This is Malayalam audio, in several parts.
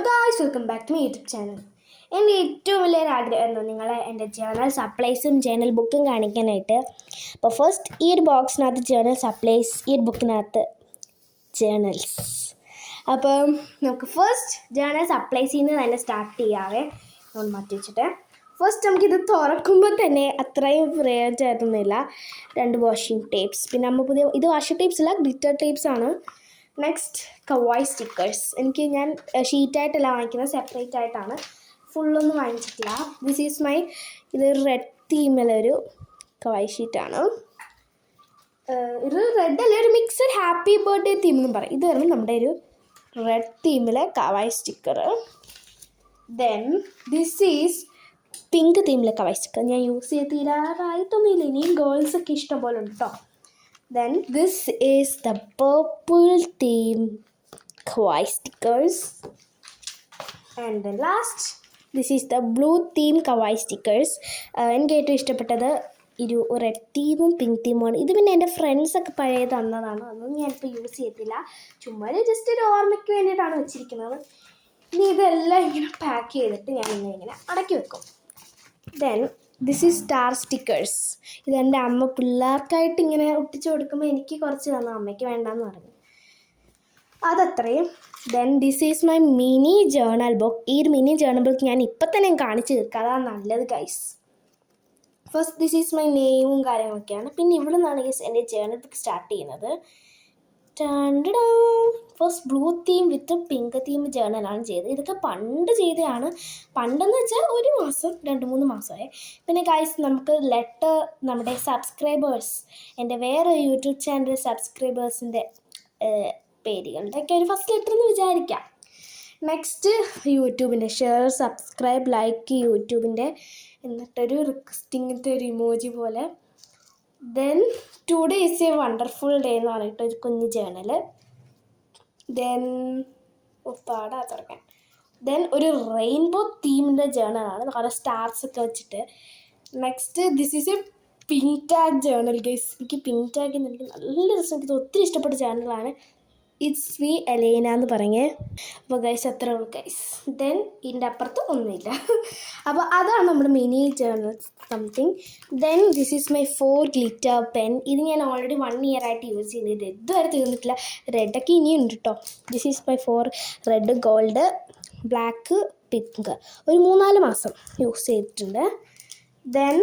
Guys, welcome back to my YouTube channel. എൻ്റെ ഏറ്റവും വലിയൊരു ആഗ്രഹമായിരുന്നു നിങ്ങളെ എൻ്റെ ജേർണൽ സപ്ലൈസും ജേർണൽ ബുക്കും കാണിക്കാനായിട്ട്. അപ്പോൾ ഫസ്റ്റ് ഈ ഒരു ബോക്സിനകത്ത് ജേർണൽ സപ്ലൈസ്, ഈ ഒരു ബുക്കിനകത്ത് ജേർണൽസ്. അപ്പം നമുക്ക് ഫസ്റ്റ് ജേർണൽ സപ്ലൈസിൽ നിന്ന് തന്നെ സ്റ്റാർട്ട് ചെയ്യാവേ. നമ്മൾ മാറ്റി വെച്ചിട്ട് ഫസ്റ്റ് നമുക്കിത് തുറക്കുമ്പോൾ തന്നെ അത്രയും റേറ്റ് ആയിരുന്നില്ല. 2 വാഷിംഗ് ടേപ്സ്, പിന്നെ നമ്മൾ ഇത് വാഷിംഗ് ടേപ്സ് അല്ല, ഗ്ലിറ്റർ ടേപ്സ് ആണ്. Next kawaii stickers. ഞാൻ ഷീറ്റായിട്ടല്ല വാങ്ങിക്കുന്നത്, സെപ്പറേറ്റ് ആയിട്ടാണ്, ഫുള്ളൊന്നും വാങ്ങിച്ചിട്ടില്ല. ദിസ് ഈസ് മൈ ഇത് റെഡ് തീമിലൊരു കവായ് ഷീറ്റാണ്. ഇത് റെഡ് അല്ല, ഒരു മിക്സഡ് ഹാപ്പി ബർത്ത്ഡേ തീം എന്നും പറയും. ഇതായിരുന്നു നമ്മുടെ ഒരു റെഡ് തീമിലെ kawaii sticker. Then this is pink തീമിലെ കവായ് സ്റ്റിക്കർ. ഞാൻ യൂസ് ചെയ്ത് തീരാറായിട്ടൊന്നുമില്ല, ഇനിയും ഗേൾസൊക്കെ ഇഷ്ടം പോലെ ഉണ്ട് കേട്ടോ. Then this is the purple theme kawaii stickers, and the last this is the blue theme kawaii stickers. എനിക്ക് ഏറ്റവും ഇഷ്ടപ്പെട്ടത് ഒരു റെഡ് തീമും പിങ്ക് തീമുമാണ്. ഇത് പിന്നെ എൻ്റെ ഫ്രണ്ട്സൊക്കെ പഴയ തന്നതാണ്, അതൊന്നും ഞാനിപ്പോൾ യൂസ് ചെയ്യത്തില്ല, ചുമ്മാ ജസ്റ്റ് ഒരു ഓർമ്മയ്ക്ക് വേണ്ടിയിട്ടാണ് വെച്ചിരിക്കുന്നത്. ഇനി ഇതെല്ലാം ഇങ്ങനെ പാക്ക് ചെയ്തിട്ട് ഞാൻ ഇങ്ങനെ അടക്കി വെക്കും. Then this is star stickers. ഇതെൻ്റെ അമ്മ പിള്ളേർക്കായിട്ട് ഇങ്ങനെ ഒട്ടിച്ച് കൊടുക്കുമ്പോൾ എനിക്ക് കുറച്ച് തന്നു, അമ്മയ്ക്ക് വേണ്ടാന്ന് പറഞ്ഞു, അതത്രയും. Then this is my mini journal book. ഈ ഒരു മിനി ജേർണൽ ബുക്ക് ഞാൻ ഇപ്പം തന്നെ കാണിച്ച് തീർക്കാം, അതാണ് നല്ലത് guys. First this is my നെയിമും കാര്യങ്ങളൊക്കെയാണ്. പിന്നെ ഇവിടെ നിന്നാണ് ഗൈസ് എൻ്റെ ജേർണൽ ബുക്ക് സ്റ്റാർട്ട് ചെയ്യുന്നത്. First blue theme with pink theme ജേർണലാണ് ചെയ്തത്. ഇതൊക്കെ പണ്ട് ചെയ്തതാണ്, പണ്ടെന്ന് വെച്ചാൽ 1 മാസം 2-3 മാസമായി. പിന്നെ ഗൈസ്, നമുക്ക് ലെറ്റർ നമ്മുടെ സബ്സ്ക്രൈബേഴ്സ്, എൻ്റെ വേറെ യൂട്യൂബ് ചാനൽ സബ്സ്ക്രൈബേഴ്സിൻ്റെ പേരുകളുടെയൊക്കെ ഒരു ഫസ്റ്റ് ലെറ്റർ എന്ന് വിചാരിക്കാം. നെക്സ്റ്റ് യൂട്യൂബിൻ്റെ ഷെയർ, സബ്സ്ക്രൈബ്, ലൈക്ക് യൂട്യൂബിൻ്റെ, എന്നിട്ടൊരു റിക്വസ്റ്റിങ്ങിൻ്റെ ഒരു ഇമോജി പോലെ. Then today is A wonderful day എന്ന് പറഞ്ഞിട്ട് ഒരു കുഞ്ഞ് ജേർണൽ. ദെൻ തുറക്കാൻ. ദെൻ ഒരു റെയിൻബോ തീമിൻ്റെ ജേർണലാണ്, കുറേ സ്റ്റാർസ് ഒക്കെ വെച്ചിട്ട്. Next this is A pink tag journal guys. എനിക്ക് പിങ്ക് ടാഗ് എനിക്ക് നല്ല രസം, എനിക്ക് ഒത്തിരി ഇഷ്ടപ്പെട്ട ജേർണലാണ്. ഇറ്റ്സ് വി എലേന എന്ന് പറഞ്ഞേ. അപ്പോൾ ഗൈസ് അത്ര ഉള്ളൂ ഗൈസ്. ദെൻ ഇതിൻ്റെ അപ്പുറത്ത് ഒന്നുമില്ല. അപ്പോൾ അതാണ് നമ്മുടെ mini journal something. Then this is my 4 glitter pen. ഇത് ഞാൻ ഓൾറെഡി 1 ഇയർ ആയിട്ട് യൂസ് ചെയ്യുന്നത്, ഇതുവരെ തീർന്നിട്ടില്ല. റെഡൊക്കെ ഇനിയുണ്ട് കേട്ടോ. This is my 4 red, gold, black, pink. ഒരു 3-4 മാസം യൂസ് ചെയ്തിട്ടുണ്ട്. Then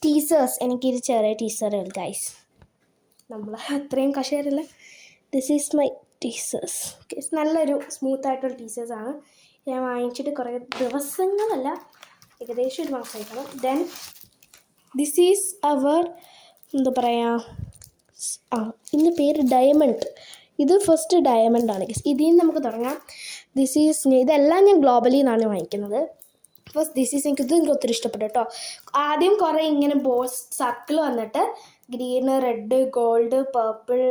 tweezers. എനിക്കൊരു ചെറിയ ടീസറുകൾ ഗൈസ്, നമ്മൾ അത്രയും കഷേറില്ല. This is my tweezers. നല്ലൊരു സ്മൂത്തായിട്ടുള്ള ടീസേഴ്സാണ്. ഞാൻ വാങ്ങിച്ചിട്ട് കുറേ ദിവസങ്ങളല്ല, ഏകദേശം 1 മാസമായിക്കണം. ദെൻ ദിസ് ഈസ് അവർ എന്താ പറയുക, ഇതിൻ്റെ പേര് ഡയമണ്ട്. ഇത് ഫസ്റ്റ് ഡയമണ്ടാണ്. ഇതിൽ നിന്ന് നമുക്ക് തുടങ്ങാം. ദിസ് ഈസ്, ഇതെല്ലാം ഞാൻ ഗ്ലോബലിൽ നിന്നാണ് വാങ്ങിക്കുന്നത്. ഫസ്റ്റ് ദിസ് ഈസ് എനിക്ക് ഒത്തിരി ഇഷ്ടപ്പെട്ടു കേട്ടോ. ആദ്യം കുറേ ഇങ്ങനെ ബോൾസ് സർക്കിൾ വന്നിട്ട് green, red, gold, purple,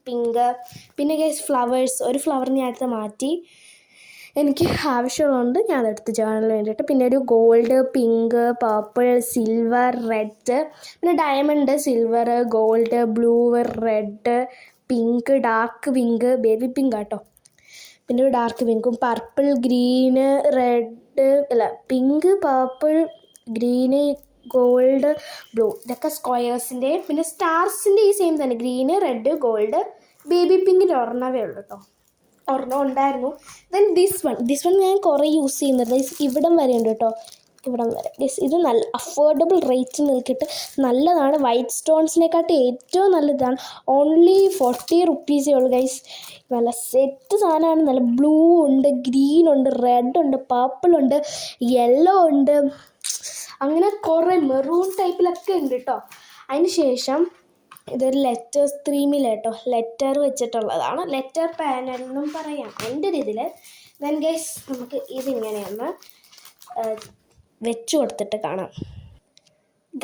pink, പിന്നെ ഗൈസ് ഫ്ലവേഴ്സ്. ഒരു ഫ്ലവർ ഞാൻ അടുത്ത് മാറ്റി, എനിക്ക് ആവശ്യമുള്ളതുകൊണ്ട് ഞാൻ അതെടുത്ത് ജേർണലിന് വേണ്ടിയിട്ട്. പിന്നെ ഒരു gold, pink, purple, silver, red, പിന്നെ diamond, silver, gold, blue, red, pink, dark pink, baby pink കേട്ടോ. പിന്നെ ഒരു ഡാർക്ക് പിങ്കും, പർപ്പിൾ, ഗ്രീന്, റെഡ് അല്ല pink, purple, green, gold, blue, ഇതൊക്കെ സ്ക്വയേഴ്സിൻ്റെ. പിന്നെ സ്റ്റാർസിൻ്റെ ഈ സെയിം തന്നെ, ഗ്രീന്, റെഡ്, ഗോൾഡ്, ബേബി പിങ്കിൻ്റെ ഒരെണ്ണവേ ഉള്ളൂ കേട്ടോ, ഒരെണ്ണം ഉണ്ടായിരുന്നു. ദെൻ ദിസ് വൺ ഞാൻ കുറേ യൂസ് ചെയ്യുന്നത്. ഇവിടം വരെ ഉണ്ട് കേട്ടോ, ഇവിടം വരെ. ഇത് നല്ല അഫോർഡബിൾ റേറ്റ് നിൽക്കിയിട്ട് നല്ലതാണ്. വൈറ്റ് സ്റ്റോൺസിനെക്കാട്ടി ഏറ്റവും നല്ലതാണ്. ഓൺലി 40 റുപ്പീസേ ഉള്ളൂ ഗൈസ്. നല്ല സെറ്റ് സാധനമാണ്. നല്ല ബ്ലൂ ഉണ്ട്, ഗ്രീൻ ഉണ്ട്, റെഡ് ഉണ്ട്, പർപ്പിൾ ഉണ്ട്, യെല്ലോ ഉണ്ട്, അങ്ങനെ കുറേ മെറൂൺ ടൈപ്പിലൊക്കെ ഉണ്ട് കേട്ടോ. അതിന് ശേഷം ഇതൊരു ലെറ്റേഴ്സ് തീമിൽ കേട്ടോ, ലെറ്റർ വെച്ചിട്ടുള്ളതാണ്. ലെറ്റർ പാനൽ എന്നും പറയാം എൻ്റെ ഒരു ഇതിൽ. ദെൻ ഗൈസ്, നമുക്ക് ഇതിങ്ങനെയൊന്ന് വെച്ച് കൊടുത്തിട്ട് കാണാം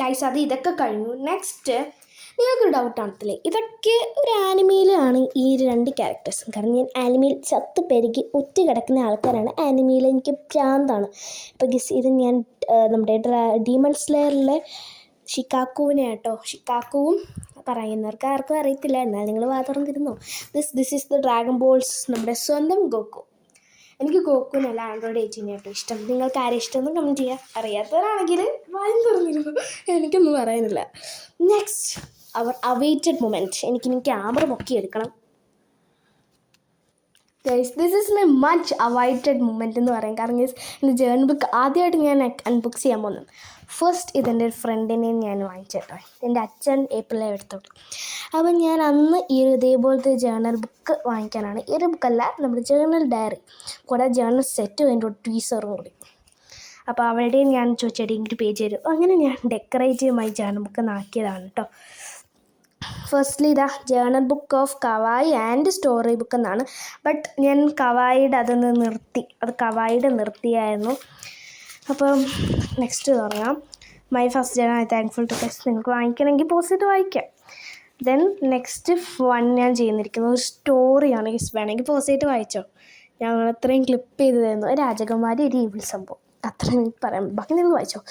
ഗൈസ്. ഇതൊക്കെ കഴിഞ്ഞു. നെക്സ്റ്റ് നിങ്ങൾക്കൊരു ഡൗട്ട് ആണത്തില്ലേ, ഇതൊക്കെ ഒരു ആനിമയിലാണ് ഈ 2 ക്യാരക്ടേഴ്സും. കാരണം ഞാൻ ആനിമയിൽ ചത്ത് പെരുകി ഒറ്റ കിടക്കുന്ന ആൾക്കാരാണ്. ആനിമയിൽ എനിക്ക് ഭ്രാന്താണ്. ഇപ്പോൾ ഗസ് ഇത് ഞാൻ നമ്മുടെ ഡീമൺ സ്ലെയറിലെ ഷിക്കാക്കുവിനെ കേട്ടോ. ഷിക്കാക്കുവും പറയുന്നവർക്ക് ആർക്കും അറിയത്തില്ല, എന്നാൽ നിങ്ങൾ വാ തുറന്നിരുന്നു. This is the dragon balls, നമ്മുടെ സ്വന്തം ഗോക്കു. എനിക്ക് ഗോക്കുനല്ല ആൻഡ്രോയിഡ് 18 കേട്ടോ ഇഷ്ടം. നിങ്ങൾക്ക് ആരും ഇഷ്ടമെന്ന് കമൻറ്റ് ചെയ്യുക. അറിയാത്തവരാണെങ്കിൽ വായും തുറന്നിരുന്നു, എനിക്കൊന്നും പറയാനില്ല. Next our awaited moment. എനിക്കിനി ക്യാമറ പൊക്കിയെടുക്കണം. Guys, this is my much awaited moment എന്ന് പറയും. കാരണം ഗൈസ്, എൻ്റെ ജേർണൽ ബുക്ക് ആദ്യമായിട്ട് ഞാൻ അൺബുക്സ് ചെയ്യാൻ പോകുന്നത്. ഫസ്റ്റ് ഇതെൻ്റെ ഒരു ഫ്രണ്ടിനെ ഞാൻ വാങ്ങിച്ചിട്ടോ. എൻ്റെ അച്ഛൻ ഏപ്രിലിൽ എടുത്തോളൂ. അപ്പം ഞാൻ അന്ന് ഇതേപോലത്തെ ജേർണൽ ബുക്ക് വാങ്ങിക്കാനാണ്. ഈ ഒരു ബുക്കല്ല, നമ്മുടെ ജേർണൽ ഡയറി കൂടെ ജേർണൽ സെറ്റും അതിൻ്റെ ഒരു ടീസറും കൂടി. അപ്പോൾ അവളുടെയും ഞാൻ ചോദിച്ചേടി എനിക്ക് പേജ് തരും. അങ്ങനെ ഞാൻ ഡെക്കറേറ്റീവുമായി ജേർണൽ ബുക്ക് നാക്കിയതാണ് കേട്ടോ. ഫസ്റ്റ്ലി ഇതാ journal book of kawaii and story book എന്നാണ്. ബട്ട് ഞാൻ കവായിയുടെ അതൊന്ന് നിർത്തി, അത് കവായിയുടെ നിർത്തിയായിരുന്നു. അപ്പം നെക്സ്റ്റ് തുടങ്ങാം. My first journal I thankful to guys. നിങ്ങൾക്ക് വാങ്ങിക്കണമെങ്കിൽ പോസ്റ്റ് വായിക്കാം. ദെൻ നെക്സ്റ്റ് വൺ ഞാൻ ചെയ്യുന്നിരിക്കുന്നത് ഒരു സ്റ്റോറിയാണ് ഗൈസ്. വേണമെങ്കിൽ പോസ്റ്റ് ചെയ്തിട്ട് വായിച്ചോ. ഞങ്ങൾ അത്രയും ക്ലിപ്പ് ചെയ്ത് തരുന്നു. രാജകുമാരി ഒരു ഈവിൾ സംഭവം, അത്രയും എനിക്ക് പറയാം. ബാക്കി നിങ്ങൾ വായിച്ചോ.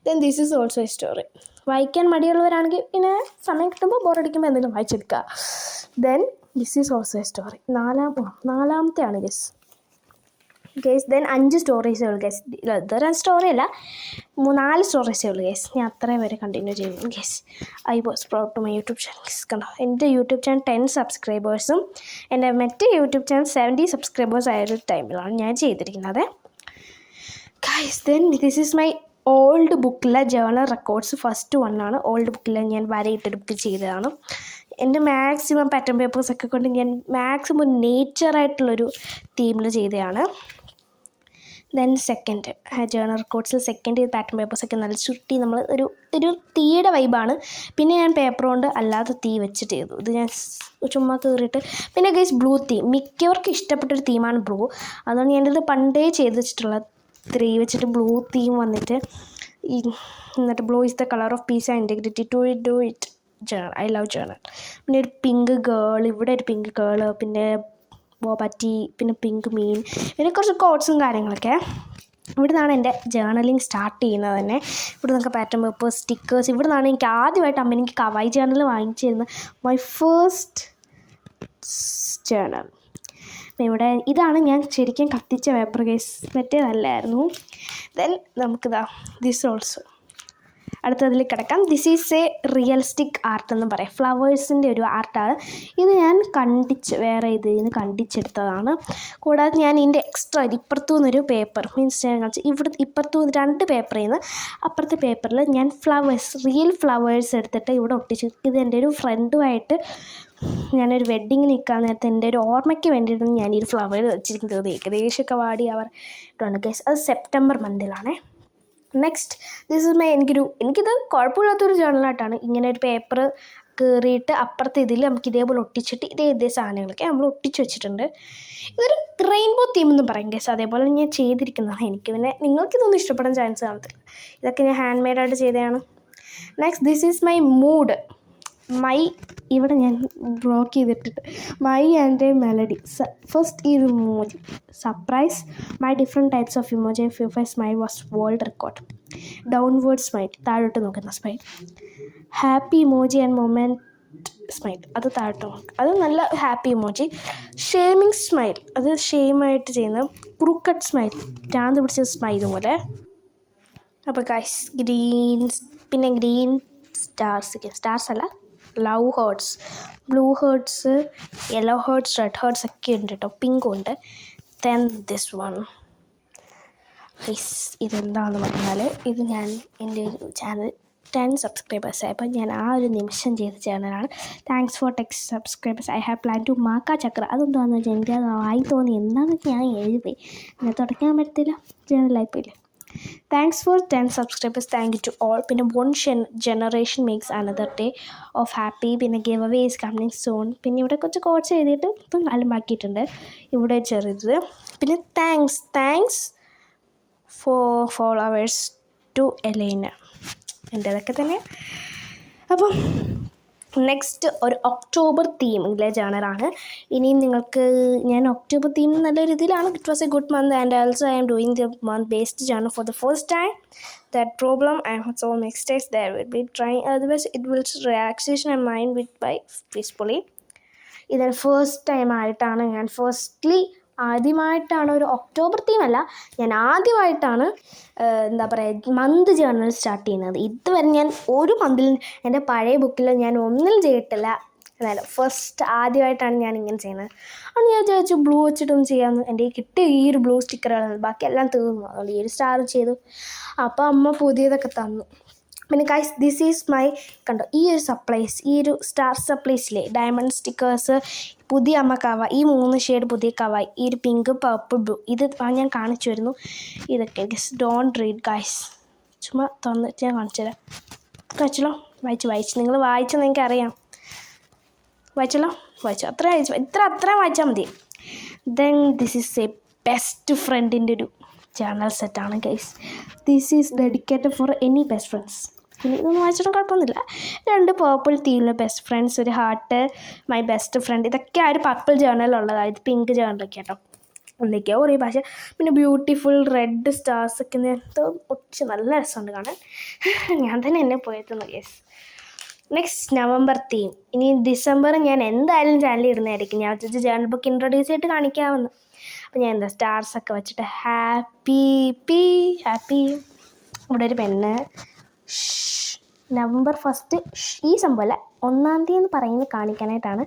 Then this is also a story. വായിക്കാൻ മടിയുള്ളവരാണെങ്കിൽ പിന്നെ സമയം കിട്ടുമ്പോൾ ബോറടിക്കുമ്പോൾ എന്തെങ്കിലും വായിച്ചെടുക്കുക. Then this is also a story. നാലാമത്തെയാണ് ഗേസ്. ദെൻ 5 സ്റ്റോറീസേ ഉള്ളൂ ഗേസ്. ഇതൊരു സ്റ്റോറി അല്ല, 4 സ്റ്റോറീസേ ഉള്ളൂ ഗേസ്. ഞാൻ അത്രയും വരെ കണ്ടിന്യൂ ചെയ്യും guys. I was proud to my YouTube channel. കണ്ടോ, എൻ്റെ യൂട്യൂബ് ചാനൽ 10 സബ്സ്ക്രൈബേഴ്സും എൻ്റെ മറ്റേ യൂട്യൂബ് ചാനൽ 70 സബ്സ്ക്രൈബേഴ്സ് ആയൊരു ടൈമിലാണ് ഞാൻ ചെയ്തിരിക്കുന്നത് guys. Then this is my old ബുക്കിലെ ജേർണൽ റെക്കോർഡ്സ്. ഫസ്റ്റ് വണ്ണാണ്. ഓൾഡ് ബുക്കിൽ ഞാൻ വരയിട്ടൊരു ബുക്ക് ചെയ്തതാണ്. എൻ്റെ മാക്സിമം പാറ്റേൺ പേപ്പേഴ്സൊക്കെ കൊണ്ട് ഞാൻ മാക്സിമം നേച്ചറായിട്ടുള്ളൊരു തീമിൽ ചെയ്തതാണ്. ദെൻ സെക്കൻഡ് ജേർണൽ റെക്കോർഡ്സിൽ സെക്കൻഡ് പാറ്റേൺ പേപ്പേഴ്സൊക്കെ നല്ല ചുരുട്ടി നമ്മൾ ഒരു തീയുടെ വൈബാണ്. പിന്നെ ഞാൻ പേപ്പർ കൊണ്ട് അല്ലാതെ തീ വെച്ചിട്ട് ചെയ്തു. ഇത് ഞാൻ ചുമ്മാ കയറിയിട്ട്. പിന്നെ ഗൈസ് ബ്ലൂ തീം, മിക്കവർക്കും ഇഷ്ടപ്പെട്ടൊരു തീമാണ് ബ്ലൂ. അതുകൊണ്ട് ഞാനിത് പണ്ടേ ചെയ്ത് വെച്ചിട്ടുള്ള 3 വെച്ചിട്ട് ബ്ലൂ തീം വന്നിട്ട് എന്നിട്ട് blue is the colour of peace and integrity to do it journal. I love journal. പിന്നെ ഒരു പിങ്ക് ഗേൾ, ഇവിടെ ഒരു പിങ്ക് ഗേള്, പിന്നെ ബോബറ്റി, പിന്നെ പിങ്ക് മീൻ, പിന്നെ കുറച്ച് കോട്ട്സും കാര്യങ്ങളൊക്കെ. ഇവിടെ നിന്നാണ് എൻ്റെ ജേർണലിങ് സ്റ്റാർട്ട് ചെയ്യുന്നത് തന്നെ. ഇവിടെ നിന്നൊക്കെ പാറ്റേൺ പേപ്പേഴ്സ്, സ്റ്റിക്കേഴ്സ്. ഇവിടെ നിന്നാണ് എനിക്ക് ആദ്യമായിട്ട് അമ്മ എനിക്ക് കവായി ജേർണൽ വാങ്ങിച്ചു തരുന്നത്. My first journal. ഇവിടെ ഇതാണ് ഞാൻ ശരിക്കും കത്തിച്ച പേപ്പർ കേസ്, മറ്റേതല്ലായിരുന്നു. ദെൻ നമുക്കിതാ ദിസ് ഓൾസോ. അടുത്തതിൽ കിടക്കാം. This is A realistic art എന്ന് പറയാം. ഫ്ലവേഴ്സിൻ്റെ ഒരു ആർട്ടാണ് ഇത്. ഞാൻ വേറെ ഇതിൽ നിന്ന് കണ്ടിച്ചെടുത്തതാണ്. കൂടാതെ ഞാൻ ഇതിൻ്റെ എക്സ്ട്രാ ഇപ്പുറത്തു നിന്നൊരു പേപ്പർ ഞാൻ കാണിച്ചു. ഇപ്പുറത്തു നിന്ന് 2 പേപ്പറിൽ നിന്ന് അപ്പുറത്തെ പേപ്പറിൽ ഞാൻ റിയൽ ഫ്ലവേഴ്സ് എടുത്തിട്ട് ഇവിടെ ഒട്ടിച്ചു. ഇത് എൻ്റെ ഒരു ഫ്രണ്ടുമായിട്ട് ഞാനൊരു വെഡ്ഡിങ്ങിന് നിൽക്കാൻ നേരത്തെ എൻ്റെ ഒരു ഓർമ്മയ്ക്ക് വേണ്ടിയിട്ടാണ് ഞാൻ ഈ ഫ്ലവർ വെച്ചിരിക്കുന്നത്. ഏകദേശമൊക്കെ വാടി അവർ ഇട്ടുണ്ട് ഗൈസ്. അത് സെപ്റ്റംബർ മന്തിലാണേ. നെക്സ്റ്റ് ദിസ് ഇസ് എനിക്കിത് കുഴപ്പമില്ലാത്തൊരു ജേർണലായിട്ടാണ്. ഇങ്ങനെ ഒരു പേപ്പർ കയറിയിട്ട് അപ്പുറത്തെ ഇതിൽ നമുക്ക് ഇതേപോലെ ഒട്ടിച്ചിട്ട് ഇതേ സാധനങ്ങളൊക്കെ നമ്മൾ ഒട്ടിച്ച് വെച്ചിട്ടുണ്ട്. ഇതൊരു റെയിൻബോ തീം എന്ന് പറയും ഗൈസ്. അതേപോലെ ഞാൻ ചെയ്തിരിക്കുന്നതാണ്. എനിക്ക് പിന്നെ നിങ്ങൾക്കിതൊന്നും ഇഷ്ടപ്പെടാൻ ചാൻസ് കാണത്തില്ല. ഇതൊക്കെ ഞാൻ ഹാൻഡ് മെയ്ഡായിട്ട് ചെയ്തതാണ്. Next this is my mood. ഇവിടെ ഞാൻ ബ്ലോക്ക് ചെയ്തിട്ടിട്ട് my and a melody. First ഈ emoji surprise. My different types of emoji. Smile was world record. Downward smile, താഴോട്ട് നോക്കുന്ന smile. Happy emoji and moment smile, അത് താഴോട്ട് നോക്കുക, അത് നല്ല ഹാപ്പി ഇമോജി. ഷെയ്മിങ് സ്മൈൽ, അത് ഷെയിമായിട്ട് ചെയ്യുന്ന. ക്രൂക്കട്ട് സ്മൈൽ, ഭ്രാന്ത് പിടിച്ച സ്മൈൽ പോലെ. അപ്പോൾ ഗൈസ് പിന്നെ ഗ്രീൻ സ്റ്റാർസ് അല്ല, love hertz, blue hertz, yellow hertz, red hertz ഒക്കെ ഉണ്ട് കേട്ടോ. പിങ്കും ഉണ്ട്. Then this one guys. ഇതെന്താണെന്ന് പറഞ്ഞാൽ ഇത് ഞാൻ എൻ്റെ ചാനൽ 10 സബ്സ്ക്രൈബേഴ്സ് ആയപ്പോൾ ഞാൻ ആ ഒരു നിമിഷം ചെയ്ത ചാനലാണ്. Thanks for 10 subscribers. I have plan to മാക്ക ചക്ര. അതെന്താണെന്ന് വെച്ചാൽ എനിക്ക് അത് ആയി തോന്നി. എന്താണെന്ന് ഞാൻ എഴുതി എന്നെ തുടയ്ക്കാൻ പറ്റത്തില്ല, ചാനലായിപ്പോയില്ലേ. Thanks for 10 subscribers. Thank you to all. പിന്നെ 1 generation makes another day of happy. പിന്നെ giveaway is coming soon. പിന്നെ ഇവിടെ കുറച്ച് കോട്ട്സ് എഴുതിയിട്ട് ഇപ്പം അലമ്പാക്കിയിട്ടുണ്ട്. ഇവിടെ ചെറുത്. പിന്നെ thanks for followers to Elaina. എൻ്റേതൊക്കെ തന്നെ. അപ്പം നെക്സ്റ്റ് ഒരു ഒക്ടോബർ തീമിലെ ജേർണലാണ്. ഇനിയും നിങ്ങൾക്ക് ഞാൻ ഒക്ടോബർ തീം നല്ല രീതിയിലാണ്. It was a good month and also I am doing the month based journal for the first time. That problem I have so mistakes that will be trying. Otherwise it will relaxation and mind with by peacefully. ഇതിന് ഫസ്റ്റ് ടൈം ആയിട്ടാണ് ഞാൻ ഫസ്റ്റ്ലി ആദ്യമായിട്ടാണ് ഒരു ഒക്ടോബർ തീമല്ല, ഞാൻ ആദ്യമായിട്ടാണ് എന്താ പറയുക മന്ത് ജേർണൽ സ്റ്റാർട്ട് ചെയ്യുന്നത്. ഇതുവരെ ഞാൻ ഒരു മന്തിൽ എൻ്റെ പഴയ ബുക്കിൽ ഞാൻ ഒന്നും ചെയ്തിട്ടില്ല. എന്നാലും ഫസ്റ്റ് ആദ്യമായിട്ടാണ് ഞാൻ ഇങ്ങനെ ചെയ്യുന്നത്. അതുകൊണ്ട് ഞാൻ വിചാരിച്ചു ബ്ലൂ വെച്ചിട്ടൊന്നും ചെയ്യാമെന്ന്. എൻ്റെ കിട്ടിയ ഈ ഒരു ബ്ലൂ സ്റ്റിക്കറാണ്, ബാക്കിയെല്ലാം തീർന്നു. അതുകൊണ്ട് ഈ ഒരു സ്റ്റാർ ചെയ്തു. അപ്പോൾ അമ്മ പുതിയതൊക്കെ തന്നു. പിന്നെ ഗൈസ് ദിസ് ഈസ് മൈ കണ്ടോ ഈ ഒരു സപ്ലൈസ്, ഈ ഒരു സ്റ്റാർ സപ്ലൈസിലെ ഡയമണ്ട് സ്റ്റിക്കേഴ്സ്, പുതിയ അമ്മ കവ, ഈ 3 ഷെയ്ഡ് പുതിയ കവായി, ഈ ഒരു പിങ്ക് പർപ്പിൾ ബ്ലൂ, ഇത് ഞാൻ കാണിച്ചു വരുന്നു. ഇതൊക്കെ ഗസ് ഡോണ്ട് റീഡ് ഗൈസ്, ചുമ്മാ തന്നിട്ട് ഞാൻ കാണിച്ചു തരാം. വായിച്ചല്ലോ, വായിച്ചു നിങ്ങൾ വായിച്ചെന്ന് എനിക്കറിയാം. വായിച്ചല്ലോ, അത്രയും വായിച്ചാൽ മതി. Then this is A best ഫ്രണ്ടിൻ്റെ ഒരു ചാനൽ സെറ്റാണ് guys. This is dedicated for any best friends. പിന്നെ ഇതൊന്നും വായിച്ചിട്ടും കുഴപ്പമൊന്നുമില്ല. 2 പേർപ്പിൾ തീമിലെ ബെസ്റ്റ് ഫ്രണ്ട്സ്, ഒരു ഹാർട്ട്, മൈ ബെസ്റ്റ് ഫ്രണ്ട്, ഇതൊക്കെ ആ ഒരു പർപ്പിൾ ജേർണലുള്ളതാണ്. ഇത് പിങ്ക് ജേർണലൊക്കെ കേട്ടോ, എന്തൊക്കെയോ കുറേ ഭാഷ. പിന്നെ ബ്യൂട്ടിഫുൾ റെഡ് സ്റ്റാർസൊക്കെ ഒത്തിരി നല്ല രസമുണ്ട് കാണാൻ. ഞാൻ തന്നെ എന്നെ പോയെത്തുന്നു ഗൈസ്. Next November theme. ഇനി ഡിസംബർ ഞാൻ എന്തായാലും ചാനൽ ഇടുന്നതായിരിക്കും. ഞാൻ വിചാരിച്ച് ജേർണൽ ബുക്ക് ഇൻട്രൊഡ്യൂസ് ചെയ്തിട്ട് കാണിക്കാമെന്ന്. അപ്പോൾ ഞാൻ എന്താ സ്റ്റാർസൊക്കെ വെച്ചിട്ട് ഹാപ്പി ഇവിടെ ഒരു പെണ്ണ്. നവംബർ 1 ഈ സംഭവമല്ല, 1-ാം തീയതി എന്ന് പറയുന്നത് കാണിക്കാനായിട്ടാണ്.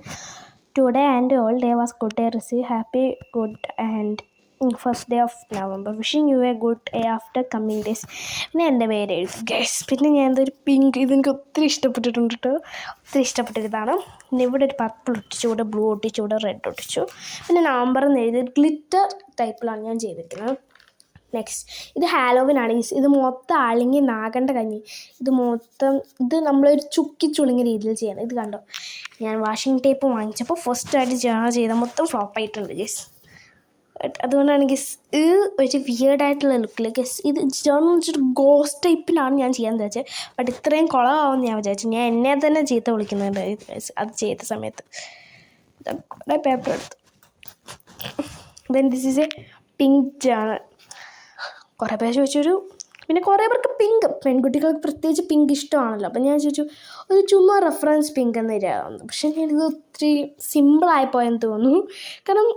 Today and all day was good day, receive happy good and first day of November, wishing you a good day after coming days. പിന്നെ എൻ്റെ പേര് എഴുതി ഗൈസ്. പിന്നെ ഞാൻ എന്തൊരു പിങ്ക്, ഇതെനിക്ക് ഒത്തിരി ഇഷ്ടപ്പെട്ടിട്ടുണ്ട് കേട്ടോ, ഒത്തിരി ഇഷ്ടപ്പെട്ടൊരിതാണ്. പിന്നെ ഇവിടെ ഒരു പർപ്പിൾ ഒട്ടിച്ചു, ഇവിടെ ബ്ലൂ ഒട്ടിച്ചു, ഇവിടെ റെഡ് ഒട്ടിച്ചു. പിന്നെ നവംബർ എന്ന് എഴുതി ഗ്ലിറ്റർ ടൈപ്പിലാണ് ഞാൻ ചെയ്തിരിക്കുന്നത്. നെക്സ്റ്റ് ഇത് ഹാലോവിനാണ്. ഇത് മൊത്തം അളിങ്ങി നാഗണ്ട കഞ്ഞി, ഇത് നമ്മളൊരു ചുളിങ്ങിയ രീതിയിൽ ചെയ്യണം. ഇത് കണ്ടോ, ഞാൻ വാഷിംഗ് ടേപ്പ് വാങ്ങിച്ചപ്പോൾ ഫസ്റ്റായിട്ട് ചെയ്താൽ മൊത്തം ഫ്ലോപ്പായിട്ടുണ്ട് ഗസ്. അതുകൊണ്ടാണ് ഗസ് ഒരു വിയേർഡായിട്ടുള്ള ലുക്കിൽ ഗസ്. ഇത് വെച്ചിട്ട് ഗോസ്റ്റ് ടൈപ്പിലാണ് ഞാൻ ചെയ്യാൻ വിചാരിച്ചത്. ബട്ട് ഇത്രയും കുളമാവുമെന്ന് ഞാൻ വിചാരിച്ചു. ഞാൻ എന്നെ തന്നെ ചീത്ത വിളിക്കുന്നുണ്ട് അത് ചെയ്ത സമയത്ത്. കുറേ പേപ്പർ എടുത്തു. Then this is A pink journal. കുറേ പേര് ചോദിച്ചൊരു, പിന്നെ കുറേ പേർക്ക് പിങ്ക്, പെൺകുട്ടികൾക്ക് പ്രത്യേകിച്ച് പിങ്ക് ഇഷ്ടമാണല്ലോ. അപ്പം ഞാൻ ചോദിച്ചു ഒരു ചുമ്മാ റെഫറൻസ് പിങ്ക് എന്ന് തരാമെന്ന്. പക്ഷേ ഞാനിത് ഒത്തിരി സിമ്പിളായിപ്പോയെന്ന് തോന്നുന്നു. കാരണം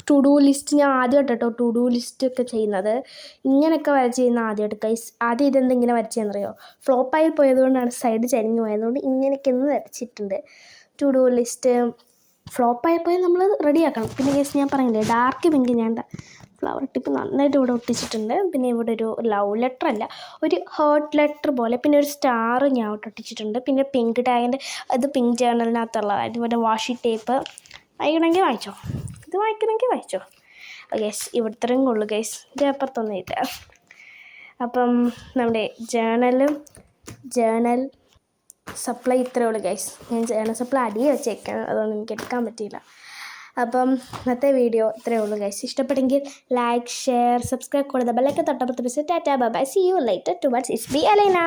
ടു ഡു ലിസ്റ്റ് ഞാൻ ആദ്യമായിട്ട് കേട്ടോ ടു ഡു ലിസ്റ്റൊക്കെ ചെയ്യുന്നത്. ഇങ്ങനെയൊക്കെ വരച്ച് ചെയ്യുന്ന ആദ്യമായിട്ട് ഗൈസ്. ആദ്യം ഇതെന്തെങ്കിലും വരച്ചതെന്നറിയോ, ഫ്ലോപ്പായി പോയതുകൊണ്ടാണ് സൈഡ് ചരിഞ്ഞു പോയതുകൊണ്ട് ഇങ്ങനെയൊക്കെ ഒന്ന് വരച്ചിട്ടുണ്ട്. ടു ഡു ലിസ്റ്റ് ഫ്ലോപ്പായപ്പോൾ നമ്മൾ റെഡിയാക്കണം. പിന്നെ ഗൈസ് ഞാൻ പറഞ്ഞില്ലേ ഡാർക്ക് പിങ്ക് ഞാൻ ഫ്ലവർ ടിപ്പ് നന്നായിട്ട് ഇവിടെ ഒട്ടിച്ചിട്ടുണ്ട്. പിന്നെ ഇവിടെ ഒരു ലവ് ലെറ്റർ അല്ല, ഒരു ഹേർട്ട് ലെറ്റർ പോലെ, പിന്നെ ഒരു സ്റ്റാർ ഞാൻ ഒട്ടിച്ചിട്ടുണ്ട്. പിന്നെ പിങ്ക് ടാഗിൻ്റെ അത് പിങ്ക് ജേർണലിനകത്തുള്ളതായിട്ട് ഇവിടെ വാഷി ടേപ്പ്. വായിക്കണമെങ്കിൽ വായിച്ചോ, ഇത് വായിക്കണമെങ്കിൽ വായിച്ചോ. ഗൈസ് ഇവിടുത്തെയും കൊള്ളു ഗൈസ്, ഇത് അപ്പുറത്തൊന്നും ഇല്ല. അപ്പം നമ്മുടെ ജേർണൽ സപ്ലൈ ഇത്രയേ ഉള്ളൂ ഗൈസ്. ഞാൻ ജേർണൽ സപ്ലൈ അടിയെ വെച്ചേക്കാണ്, അതുകൊണ്ട് എനിക്ക് എടുക്കാൻ പറ്റിയില്ല. അപ്പം ഇന്നത്തെ വീഡിയോ ഇത്രയേ ഉള്ളൂ ഗൈസ്. ഇഷ്ടപ്പെട്ടെങ്കിൽ ലൈക്ക്, ഷെയർ, സബ്സ്ക്രൈബ് കൊടുത്ത ബെല്ലൊക്കെ തൊട്ടപ്പുറത്ത് ടാറ്റാ bye, see you later towards it's be അലൈന.